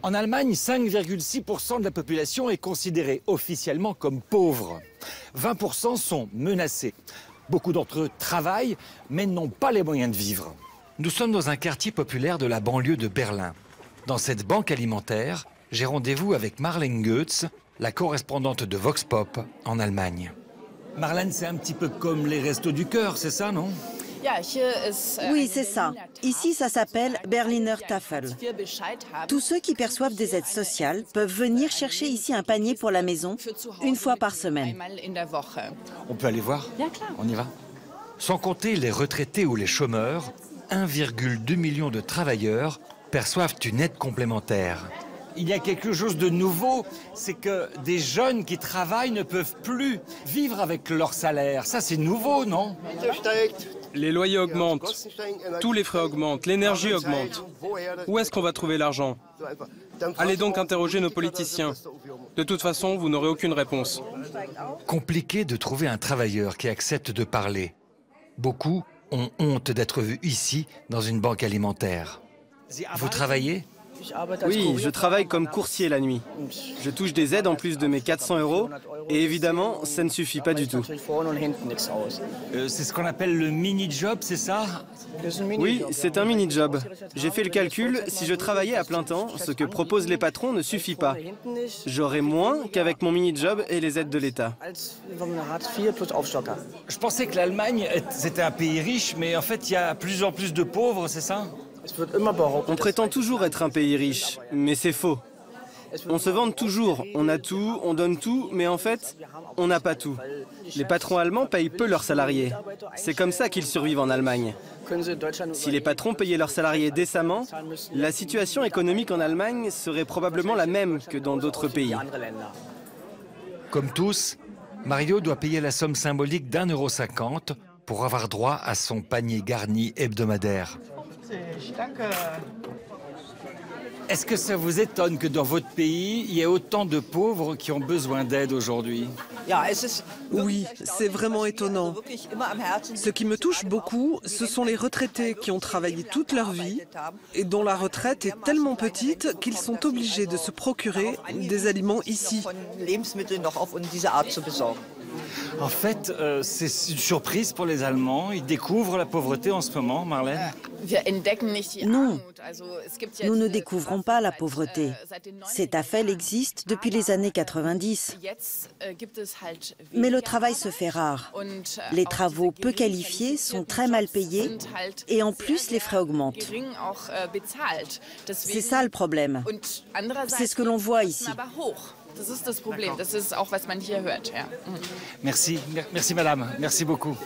En Allemagne, 5,6% de la population est considérée officiellement comme pauvre. 20% sont menacés. Beaucoup d'entre eux travaillent, mais n'ont pas les moyens de vivre. Nous sommes dans un quartier populaire de la banlieue de Berlin. Dans cette banque alimentaire, j'ai rendez-vous avec Marlène Goetz, la correspondante de Vox Pop en Allemagne. Marlène, c'est un petit peu comme les Restos du Cœur, c'est ça, non? Oui, c'est ça. Ici, ça s'appelle Berliner Tafel. Tous ceux qui perçoivent des aides sociales peuvent venir chercher ici un panier pour la maison une fois par semaine. On peut aller voir? On y va? Sans compter les retraités ou les chômeurs, 1,2 million de travailleurs perçoivent une aide complémentaire. Il y a quelque chose de nouveau, c'est que des jeunes qui travaillent ne peuvent plus vivre avec leur salaire. Ça, c'est nouveau, non? Les loyers augmentent, tous les frais augmentent, l'énergie augmente. Où est-ce qu'on va trouver l'argent? Allez donc interroger nos politiciens. De toute façon, vous n'aurez aucune réponse. Compliqué de trouver un travailleur qui accepte de parler. Beaucoup ont honte d'être vus ici, dans une banque alimentaire. Vous travaillez? Oui, je travaille comme coursier la nuit. Je touche des aides en plus de mes 400 € et évidemment, ça ne suffit pas du tout. C'est ce qu'on appelle le mini-job, c'est ça? Oui, c'est un mini-job. J'ai fait le calcul, si je travaillais à plein temps, ce que proposent les patrons ne suffit pas. J'aurais moins qu'avec mon mini-job et les aides de l'État. Je pensais que l'Allemagne, c'était un pays riche, mais en fait, il y a de plus en plus de pauvres, c'est ça? On prétend toujours être un pays riche, mais c'est faux. On se vante toujours, on a tout, on donne tout, mais en fait, on n'a pas tout. Les patrons allemands payent peu leurs salariés. C'est comme ça qu'ils survivent en Allemagne. Si les patrons payaient leurs salariés décemment, la situation économique en Allemagne serait probablement la même que dans d'autres pays. Comme tous, Mario doit payer la somme symbolique d'1,50 € pour avoir droit à son panier garni hebdomadaire. Est-ce que ça vous étonne que dans votre pays, il y ait autant de pauvres qui ont besoin d'aide aujourd'hui? Oui, c'est vraiment étonnant. Ce qui me touche beaucoup, ce sont les retraités qui ont travaillé toute leur vie et dont la retraite est tellement petite qu'ils sont obligés de se procurer des aliments ici. En fait, c'est une surprise pour les Allemands. Ils découvrent la pauvreté en ce moment, Marlène. Non, nous ne découvrons pas la pauvreté. Cet Tafel existe depuis les années 90. Mais le travail se fait rare. Les travaux peu qualifiés sont très mal payés et en plus les frais augmentent. C'est ça le problème. C'est ce que l'on voit ici. Merci, merci madame, merci beaucoup.